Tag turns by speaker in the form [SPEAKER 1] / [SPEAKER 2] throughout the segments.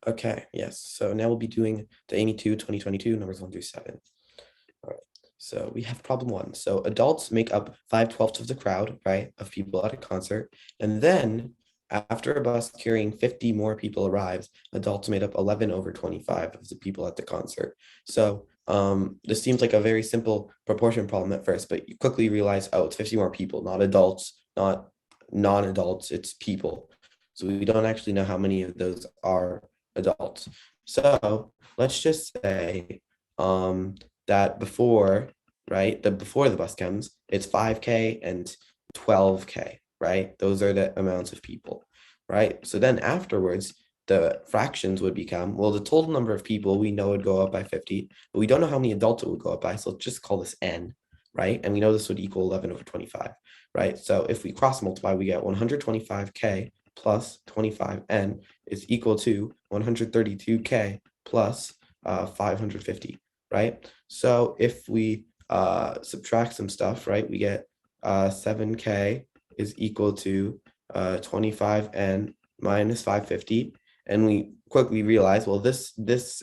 [SPEAKER 1] Okay, yes. So now we'll be doing the AIME II 2022 numbers 1 through 7. All right. So we have problem 1. So adults make up 5/12 of the crowd, right, of people at a concert. And then after a bus carrying 50 more people arrives, adults made up 11/25 of the people at the concert. So this seems like a very simple proportion problem at first, but you quickly realize, oh, it's 50 more people, not adults, not non-adults, it's people. So we don't actually know how many of those are adults. So let's just say that before, right, before the bus comes, it's 5K and 12K, right? Those are the amounts of people, right? So then afterwards, the fractions would become, well, the total number of people we know would go up by 50, but we don't know how many adults it would go up by. So let's just call this N, right? And we know this would equal 11/25, right? So if we cross multiply, we get 125K plus 25N is equal to 132K plus 550, right? So if we subtract some stuff, right, we get 7K is equal to 25N minus 550. And we quickly realize, well, this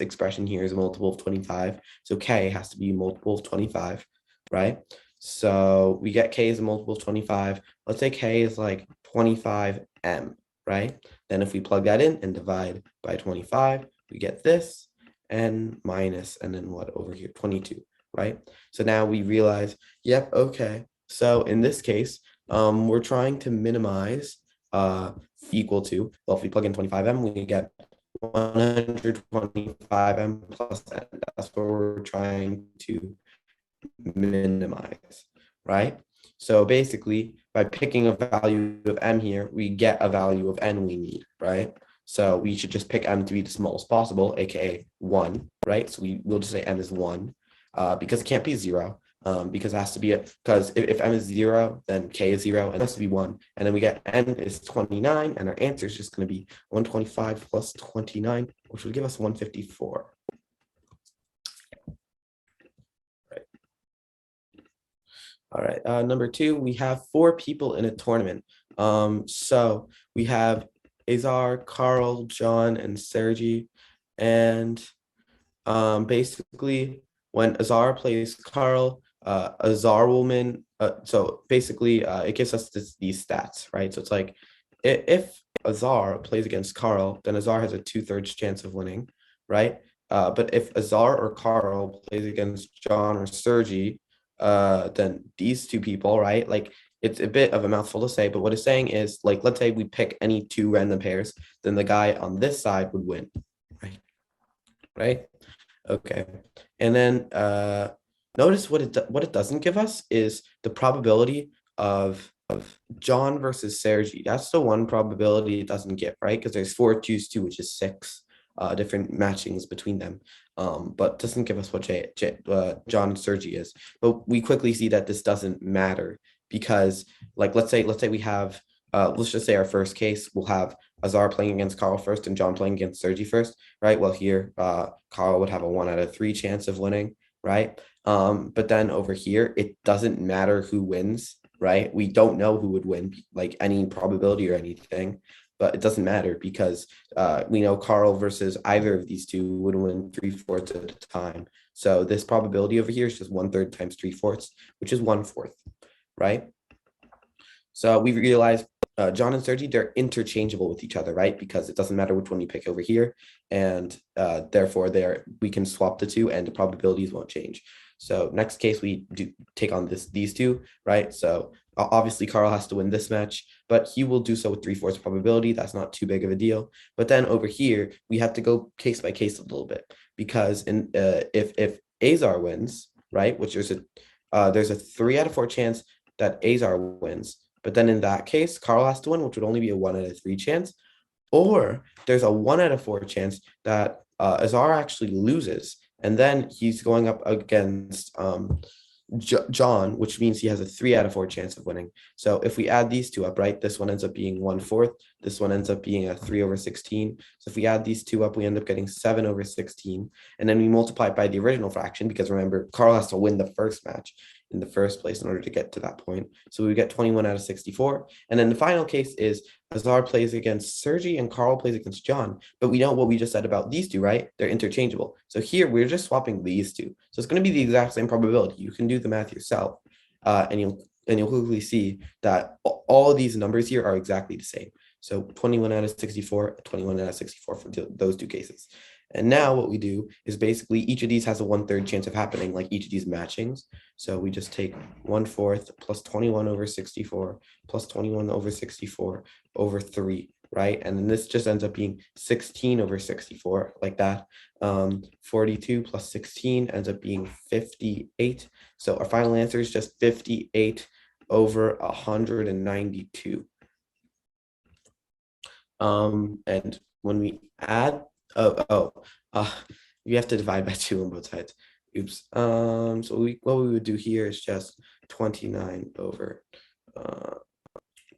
[SPEAKER 1] expression here is a multiple of 25. So K has to be a multiple of 25, right? So we get K is a multiple of 25. Let's say K is like 25M, right? Then if we plug that in and divide by 25, we get this and minus, and then what over here, 22, right? So now we realize, yep, okay. So in this case, we're trying to minimize equal to, well, if we plug in 25M, we get 125M plus N. That's what we're trying to minimize, right? So basically, by picking a value of M here, we get a value of N we need, right? So we should just pick M to be the smallest possible, aka 1, right? So we'll just say M is 1 because it can't be 0. Because it has to be because if M is 0, then K is 0, and it has to be 1. And then we get N is 29, and our answer is just going to be 125 plus 29, which will give us 154. Right. All right. Number 2, we have 4 people in a tournament. So we have Azar, Carl, John, and Sergi. And basically, when Azar plays Carl, Azar will win. So basically, it gives us these stats, right? So it's like if Azar plays against Carl, then Azar has a 2/3 chance of winning, right? But if Azar or Carl plays against John or Sergi, then these two people, right? Like it's a bit of a mouthful to say, but what it's saying is, like, let's say we pick any 2 random pairs, then the guy on this side would win, right? Right? Okay. And then notice what it doesn't give us is the probability of John versus Sergi. That's the one probability it doesn't give, right? Because there's 4 choose 2, which is 6 different matchings between them. But doesn't give us what John and Sergi is. But we quickly see that this doesn't matter because, like, let's say we have let's just say our first case, we'll have Azar playing against Carl first and John playing against Sergi first, right? Well, here, Carl would have a 1 out of 3 chance of winning, right? But then over here, it doesn't matter who wins, right? We don't know who would win, like any probability or anything, but it doesn't matter because we know Carl versus either of these two would win 3/4 at a time. So this probability over here is just 1/3 times 3/4, which is 1/4, right? So we realize John and Sergi, they're interchangeable with each other, right? Because it doesn't matter which one you pick over here. And therefore, we can swap the two and the probabilities won't change. So next case, we do take on these two, right? So obviously, Carl has to win this match, but he will do so with 3/4 probability. That's not too big of a deal. But then over here, we have to go case by case a little bit because if Azar wins, right, which there's a 3 out of 4 chance that Azar wins. But then in that case, Carl has to win, which would only be a 1 out of 3 chance. Or there's a 1 out of 4 chance that Azar actually loses. And then he's going up against John, which means he has a 3 out of 4 chance of winning. So if we add these two up, right, this one ends up being 1/4. This one ends up being a 3/16. So if we add these two up, we end up getting 7/16. And then we multiply it by the original fraction because remember, Carl has to win the first match. in the first place in order to get to that point. So we get 21 out of 64. And then the final case is Azar plays against Sergi and Carl plays against John. But we know what we just said about these two, right? They're interchangeable. So here we're just swapping these two. So it's going to be the exact same probability. You can do the math yourself, and you'll quickly see that all of these numbers here are exactly the same. So 21 out of 64, 21 out of 64 for those two cases. And now what we do is basically each of these has a 1/3 chance of happening, like each of these matchings. So we just take 1/4 plus 21 over 64 plus 21 over 64 over 3, right? And then this just ends up being 16 over 64, like that. 42 plus 16 ends up being 58. So our final answer is just 58 over 192. And when we add, you have to divide by 2 on both sides. Oops. So what we would do here is just 29 over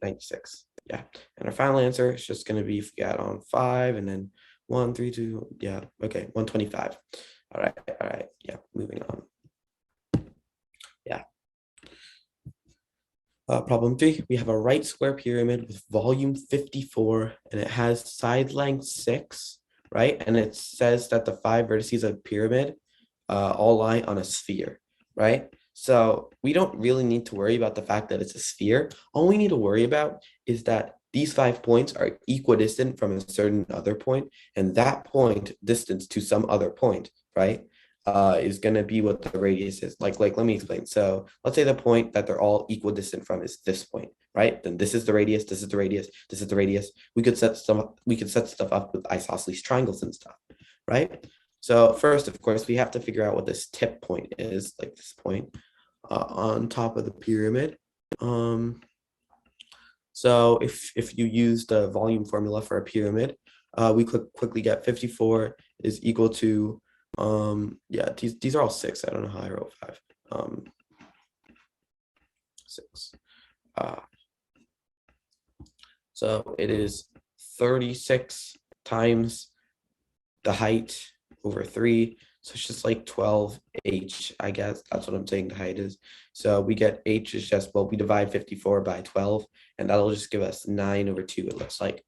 [SPEAKER 1] 96. Yeah. And our final answer is just going to be, if we add on 5 and then 1, 3, 2. Yeah. Okay. 125. All right. All right. Yeah. Moving on. Yeah. Problem 3, we have a right square pyramid with volume 54 and it has side length 6, right? And it says that the 5 vertices of the pyramid all lie on a sphere, right? So we don't really need to worry about the fact that it's a sphere. All we need to worry about is that these 5 points are equidistant from a certain other point, and that point distance to some other point, right? Is going to be what the radius is. Like, let me explain. So let's say the point that they're all equidistant from is this point, right? Then this is the radius, this is the radius, this is the radius. We could set stuff up with isosceles triangles and stuff, right? So first, of course, we have to figure out what this tip point is, like this point on top of the pyramid. So if you use the volume formula for a pyramid, we could quickly get 54 is equal to yeah, these are all 6. I don't know how I wrote 5. 6. So it is 36 times the height over 3. So it's just like 12h, I guess. That's what I'm saying the height is. So we get h is just, well, we divide 54 by 12, and that'll just give us 9 over 2, it looks like.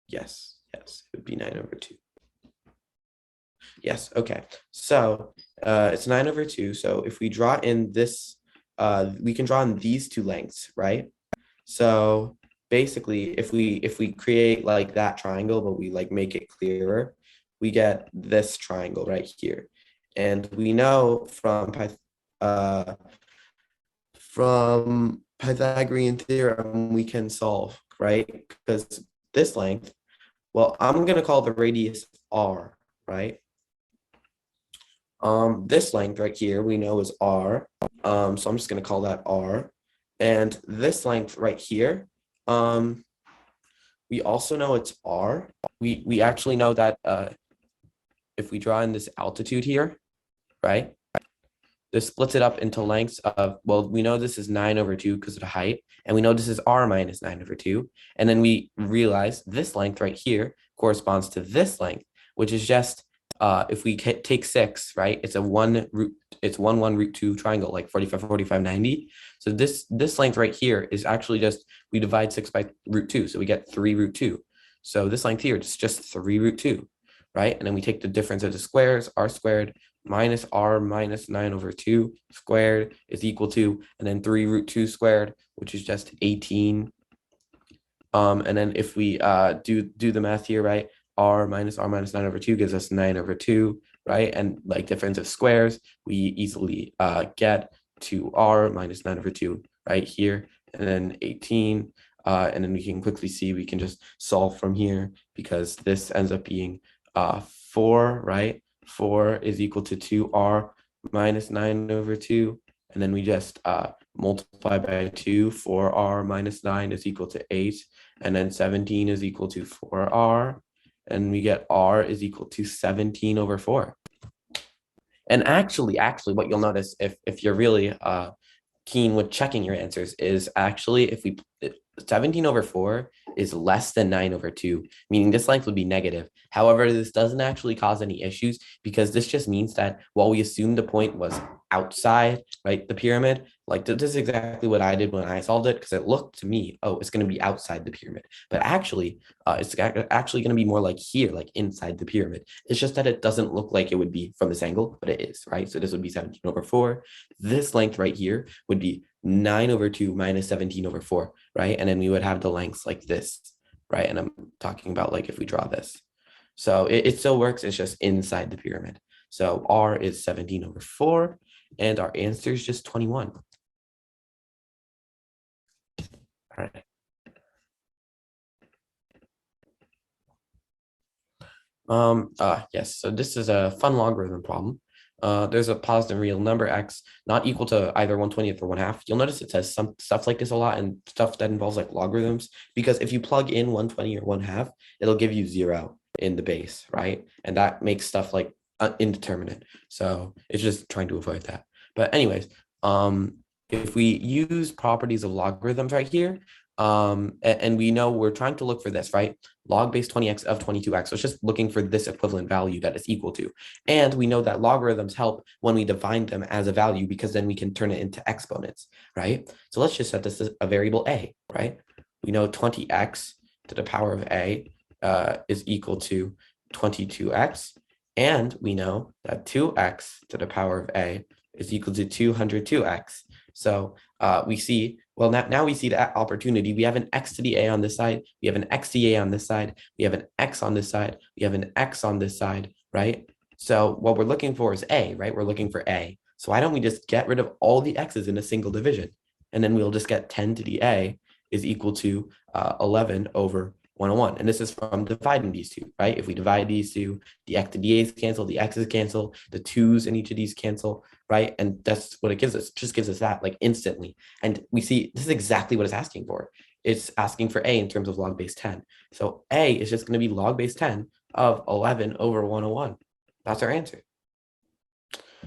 [SPEAKER 1] Yes, it would be 9 over 2. Yes, okay. So it's 9 over 2. So if we draw in this, we can draw in these two lengths, right? So basically, if we create like that triangle, but we like make it clearer, we get this triangle right here. And we know from Pythagorean theorem, we can solve, right? Because this length, well, I'm going to call the radius r, right? This length right here we know is r. So I'm just going to call that r. And this length right here, we also know it's r. We actually know that if we draw in this altitude here, right? This splits it up into lengths of, well, we know this is 9 over 2 because of the height, and we know this is r minus 9 over 2. And then we realize this length right here corresponds to this length, which is just, if we take 6, right, it's a 1 root 2 triangle, like 45, 45, 90. So this length right here is actually just, we divide 6 by root 2, so we get 3 root 2. So this length here is just 3 root 2, right? And then we take the difference of the squares, r squared minus r minus 9 over 2 squared is equal to, and then 3 root 2 squared, which is just 18. And then if we do the math here, right, r minus 9 over 2 gives us 9 over 2, right? And like difference of squares, we easily get to r minus 9 over 2 right here, and then 18. And then we can quickly see we can just solve from here, because this ends up being 4, right? 4 is equal to 2r minus 9 over 2. And then we just multiply by 2. 4r minus 9 is equal to 8. And then 17 is equal to 4r. And we get r is equal to 17 over 4. And actually, what you'll notice if you're really keen with checking your answers is actually, if we 17 over 4 is less than 9 over 2, meaning this length would be negative. However, this doesn't actually cause any issues because this just means that while we assumed the point was outside, right, the pyramid, like this is exactly what I did when I solved it, because it looked to me, oh, it's going to be outside the pyramid. But actually, it's actually going to be more like here, like inside the pyramid. It's just that it doesn't look like it would be from this angle, but it is, right? So this would be 17 over 4. This length right here would be 9 over 2 minus 17 over 4, right? And then we would have the lengths like this, right? And I'm talking about like if we draw this. So it still works, it's just inside the pyramid. So R is 17 over 4, and our answer is just 21. All right. Yes, so this is a fun logarithm problem. There's a positive real number x not equal to either 1/20th or 1/2. You'll notice it says some stuff like this a lot and stuff that involves like logarithms, because if you plug in 1/20 or 1/2, it'll give you 0 in the base, right? And that makes stuff like indeterminate. So it's just trying to avoid that. But anyways, if we use properties of logarithms right here, and we know we're trying to look for this, right? Log base 20x of 22x. So it's just looking for this equivalent value that is equal to. And we know that logarithms help when we define them as a value, because then we can turn it into exponents, right? So let's just set this as a variable a, right? We know 20x to the power of a is equal to 22x. And we know that 2x to the power of a is equal to 202x. So we see, well, now we see that opportunity. We have an x to the a on this side. We have an x to the a on this side. We have an x on this side. We have an x on this side, right? So what we're looking for is a, right? We're looking for a. So why don't we just get rid of all the x's in a single division? And then we'll just get 10 to the a is equal to 11 over 101. And this is from dividing these two, right? If we divide these two, the x to the a's cancel, the x's cancel, the 2's in each of these cancel, right? And that's what it gives us. It just gives us that like instantly. And we see this is exactly what it's asking for. It's asking for a in terms of log base 10. So a is just going to be log base 10 of 11 over 101. That's our answer.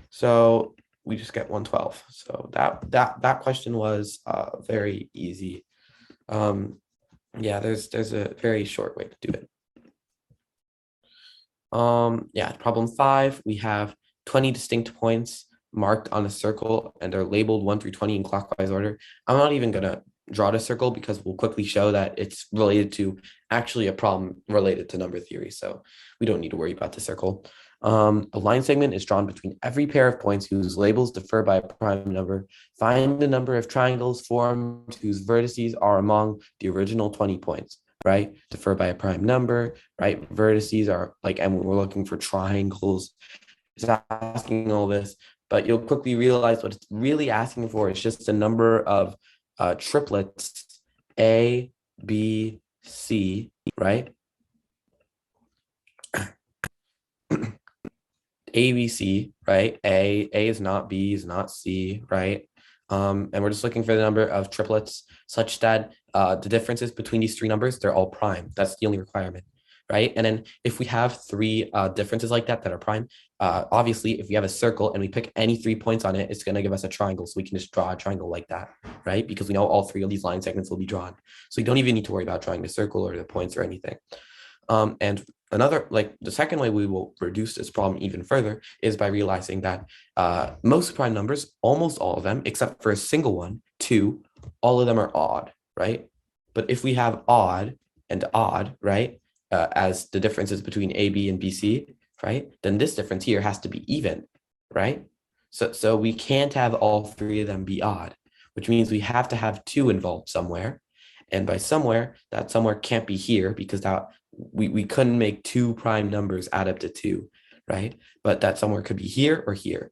[SPEAKER 1] So we just get 112. So that question was very easy. Yeah, there's a very short way to do it. Yeah, problem 5, we have 20 distinct points marked on a circle and they're labeled 1 through 20 in clockwise order. I'm not even gonna draw the circle because we'll quickly show that it's related to actually a problem related to number theory. So we don't need to worry about the circle. A line segment is drawn between every pair of points whose labels differ by a prime number. Find the number of triangles formed whose vertices are among the original 20 points, right? Differ by a prime number, right? Vertices are like, and we're looking for triangles. It's asking all this, but you'll quickly realize what it's really asking for is just a number of triplets, A, B, C, right? ABC, right? A is not B, is not C, right? And we're just looking for the number of triplets such that the differences between these three numbers, they're all prime. That's the only requirement, right? And then if we have three differences like that are prime, obviously, if we have a circle and we pick any 3 points on it, it's going to give us a triangle. So we can just draw a triangle like that, right? Because we know all 3 of these line segments will be drawn. So you don't even need to worry about drawing the circle or the points or anything. And another, like the second way we will reduce this problem even further is by realizing that most prime numbers, almost all of them, except for a single one, 2, all of them are odd, right? But if we have odd and odd, right, as the differences between A, B, and BC, right, then this difference here has to be even, right? So we can't have all 3 of them be odd, which means we have to have 2 involved somewhere. And by somewhere, that somewhere can't be here because that we couldn't make 2 prime numbers add up to 2, right? But that somewhere could be here or here.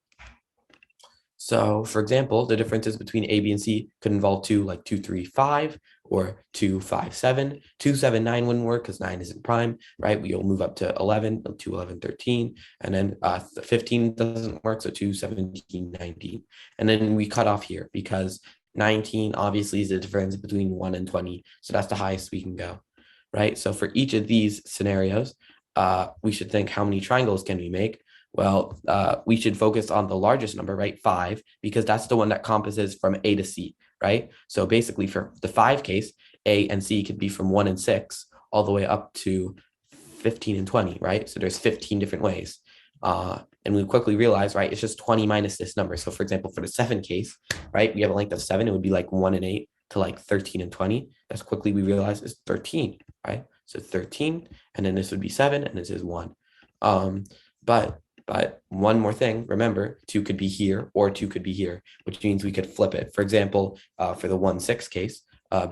[SPEAKER 1] So for example, the differences between A, B, and C could involve 2, like 2, 3, 5, or 2, 5, 7. 2, 7, 9 wouldn't work because 9 isn't prime, right? We'll move up to 11, 2, 11, 13, and then 15 doesn't work, so 2, 17, 19. And then we cut off here because 19 obviously is the difference between 1 and 20, so that's the highest we can go, right? So for each of these scenarios, we should think how many triangles can we make? Well, we should focus on the largest number, right? 5, because that's the one that compasses from A to C, right? So basically for the 5 case, A and C could be from 1 and 6 all the way up to 15 and 20, right? So there's 15 different ways. And we quickly realize, right, it's just 20 minus this number. So for example, for the 7 case, right, we have a length of 7, it would be like 1 and 8 to like 13 and 20. That's quickly we realize is 13, right? So 13, and then this would be 7, and this is 1. But one more thing, remember, 2 could be here or 2 could be here, which means we could flip it. For example, for the 1-6 case,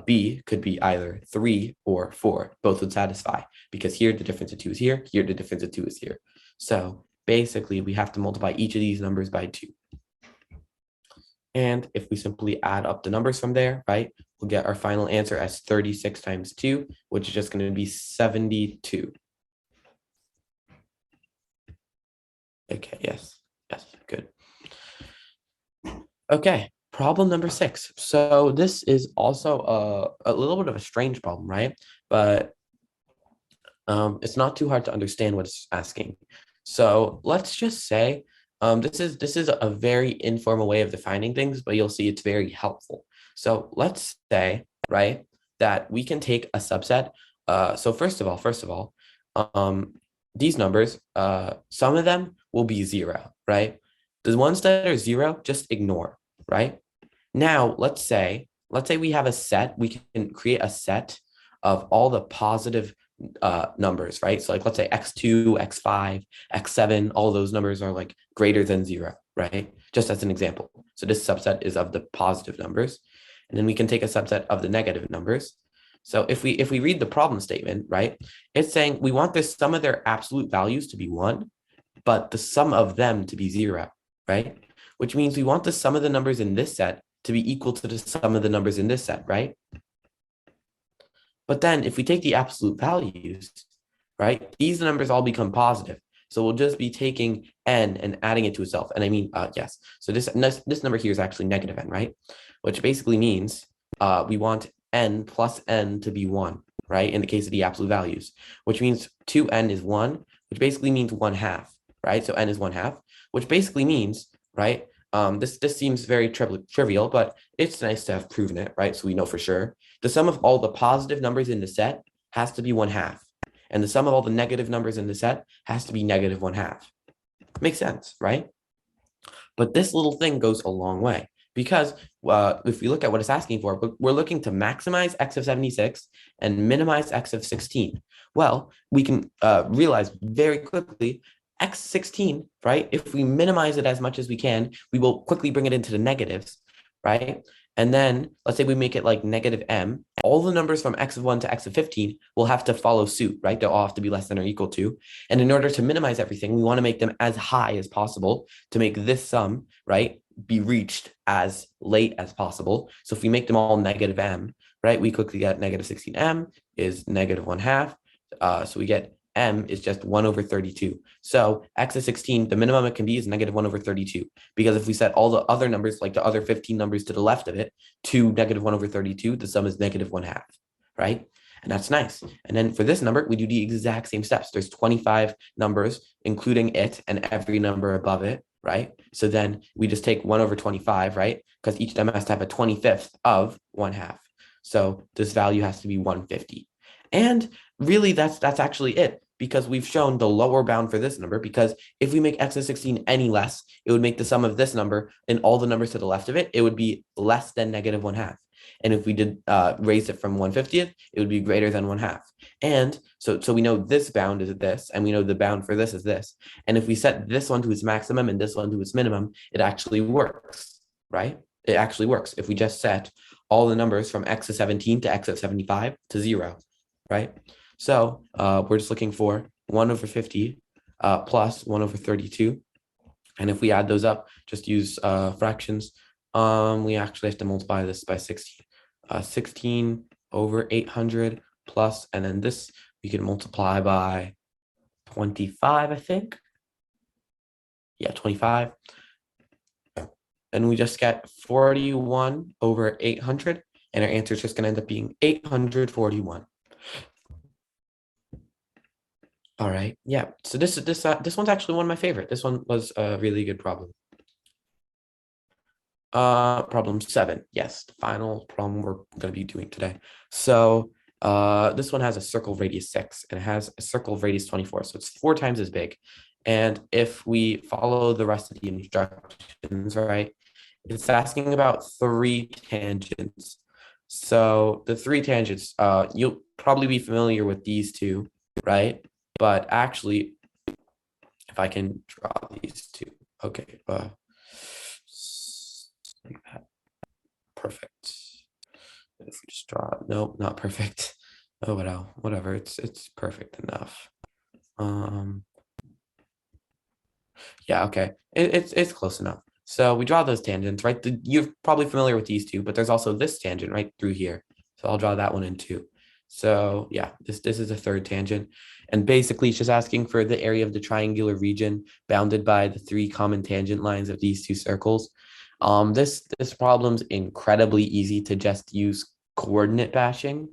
[SPEAKER 1] B could be either 3 or 4. Both would satisfy because here the difference of 2 is here the difference of 2 is here. So basically we have to multiply each of these numbers by 2. And if we simply add up the numbers from there, right, we'll get our final answer as 36 times 2, which is just going to be 72. Okay, yes, good. Okay, problem number 6. So this is also a little bit of a strange problem, right? But it's not too hard to understand what it's asking. So let's just say this is a very informal way of defining things, but you'll see it's very helpful. So let's say, right, that we can take a subset. So first of all, these numbers, some of them will be 0, right? The ones that are 0, just ignore, right? Now, let's say we have a set, we can create a set of all the positive numbers, right? So like, let's say x2, x5, x7, all those numbers are like greater than 0, right? Just as an example. So this subset is of the positive numbers. And then we can take a subset of the negative numbers. So if we read the problem statement, right, it's saying we want the sum of their absolute values to be 1, but the sum of them to be 0, right? Which means we want the sum of the numbers in this set to be equal to the sum of the numbers in this set, right? But then if we take the absolute values, right, these numbers all become positive. So we'll just be taking n and adding it to itself. And I mean, yes. So this number here is actually negative n, right? Which basically means we want n plus n to be 1, right? In the case of the absolute values, which means 2n is 1, which basically means 1/2, right? So n is 1/2, which basically means, right? This seems very trivial, but it's nice to have proven it, right? So we know for sure. The sum of all the positive numbers in the set has to be 1/2. And the sum of all the negative numbers in the set has to be negative 1/2. Makes sense, right? But this little thing goes a long way because if we look at what it's asking for, we're looking to maximize x of 76 and minimize x of 16. Well, we can realize very quickly x16, right? If we minimize it as much as we can, we will quickly bring it into the negatives, right? And then let's say we make it like negative m, all the numbers from x of 1 to x of 15 will have to follow suit, right? They'll all have to be less than or equal to. And in order to minimize everything, we want to make them as high as possible to make this sum, right, be reached as late as possible. So if we make them all negative m, right, we quickly get negative 16m is negative 1/2. So we get m is just 1/32. So x of 16, the minimum it can be is negative 1/32. Because if we set all the other numbers, like the other 15 numbers to the left of it, to negative 1/32, the sum is negative 1/2, right? And that's nice. And then for this number, we do the exact same steps. There's 25 numbers, including it and every number above it, right? So then we just take 1/25, right? Because each of them has to have a 25th of 1/2. So this value has to be 150. And really, that's actually it, because we've shown the lower bound for this number, because if we make x of 16 any less, it would make the sum of this number and all the numbers to the left of it, it would be less than negative 1/2. And if we did raise it from 1/50th, it would be greater than 1/2. And so we know this bound is this, and we know the bound for this is this. And if we set this one to its maximum and this one to its minimum, it actually works, right? It actually works if we just set all the numbers from x of 17 to x of 75 to 0, right? So we're just looking for 1/50 plus 1/32. And if we add those up, just use fractions, we actually have to multiply this by 16. 16/800 plus, and then this we can multiply by 25, I think. Yeah, 25. And we just get 41/800, and our answer is just going to end up being 841. All right. Yeah. So this one's actually one of my favorite. This one was a really good problem. Problem 7. Yes, the final problem we're going to be doing today. So, this one has a circle radius 6 and it has a circle radius 24. So it's 4 times as big. And if we follow the rest of the instructions, right, it's asking about 3 tangents. So the 3 tangents, you'll probably be familiar with these two, right? But actually, if I can draw these two, okay, like that. Perfect. If we just draw, nope, not perfect. Oh, whatever. It's perfect enough. Yeah, okay. It's close enough. So we draw those tangents, right? You're probably familiar with these two, but there's also this tangent right through here. So I'll draw that one in too. So yeah, this is a third tangent. And basically it's just asking for the area of the triangular region bounded by the 3 common tangent lines of these 2 circles. This problem's incredibly easy to just use coordinate bashing,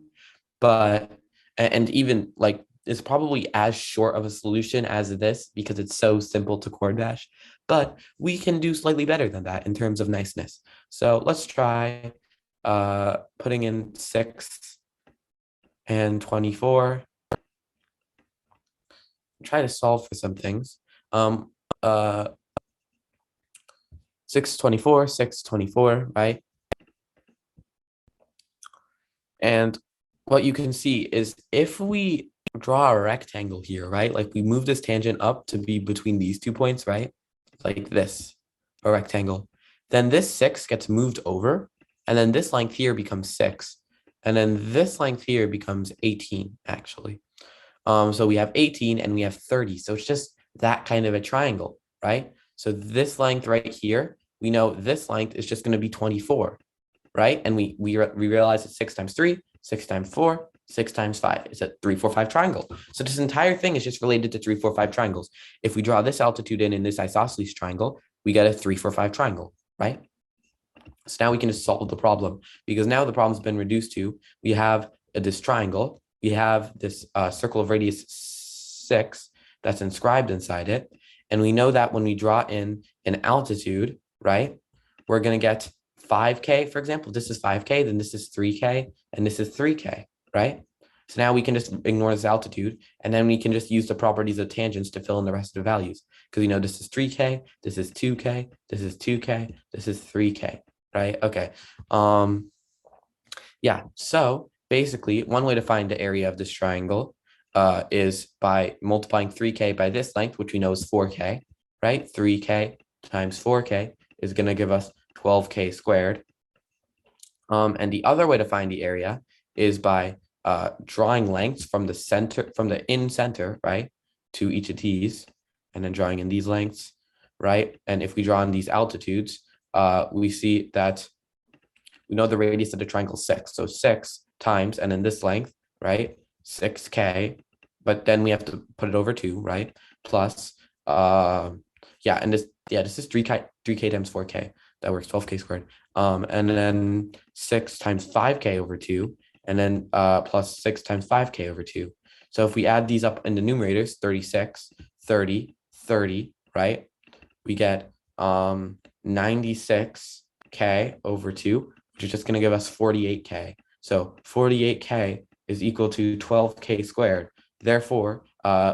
[SPEAKER 1] but and even like it's probably as short of a solution as this because it's so simple to chord dash, but we can do slightly better than that in terms of niceness. So let's try putting in 6 and 24. Try to solve for some things. Uh 624, 624, right? And what you can see is if we draw a rectangle here, right? Like we move this tangent up to be between these 2 points, right? Like this, a rectangle. Then this 6 gets moved over, and then this length here becomes 6. And then this length here becomes 18, actually. So we have 18 and we have 30. So it's just that kind of a triangle, right? So this length right here, we know this length is just going to be 24, right? And we realize it's 6 times 3, 6 times 4, 6 times 5. It's a 3, 4, 5 triangle. So this entire thing is just related to 3, 4, 5 triangles. If we draw this altitude in this isosceles triangle, we get a 3, 4, 5 triangle, right? So now we can just solve the problem because now the problem's been reduced to, we have this triangle, we have this circle of radius 6 that's inscribed inside it. And we know that when we draw in an altitude, right, we're going to get 5K, for example. This is 5K, then this is 3K, and this is 3K, right? So now we can just ignore this altitude, and then we can just use the properties of tangents to fill in the rest of the values. Because we know this is 3K, this is 2K, this is 2K, this is 3K, right? Okay. Yeah, so basically one way to find the area of this triangle is by multiplying 3K by this length, which we know is 4K, right? 3K times 4K is going to give us 12K squared. And the other way to find the area is by drawing lengths from the center, from the in center, right, to each of these, and then drawing in these lengths, right? And if we draw in these altitudes, we see that we know the radius of the triangle 6. So 6 times, and then this length, right, 6K, but then we have to put it over 2, right, plus, yeah, and this is 3K times 4K. That works, 12K squared. And then 6 times 5K over 2, and then plus 6 times 5K over 2. So if we add these up in the numerators, 36, 30, 30, right? We get 96K over 2, which is just going to give us 48K. So 48K is equal to 12K squared. Therefore,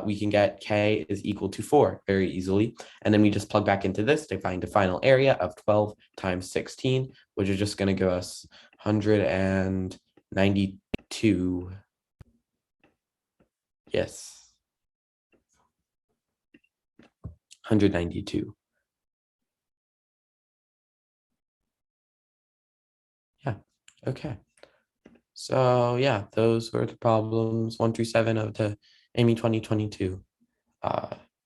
[SPEAKER 1] we can get K is equal to 4 very easily. And then we just plug back into this to find the final area of 12 times 16, which is just going to give us 192. Yes. 192. Yeah. Okay. So yeah, those were the problems 1 through 7 of the AIME 2022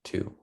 [SPEAKER 1] 2.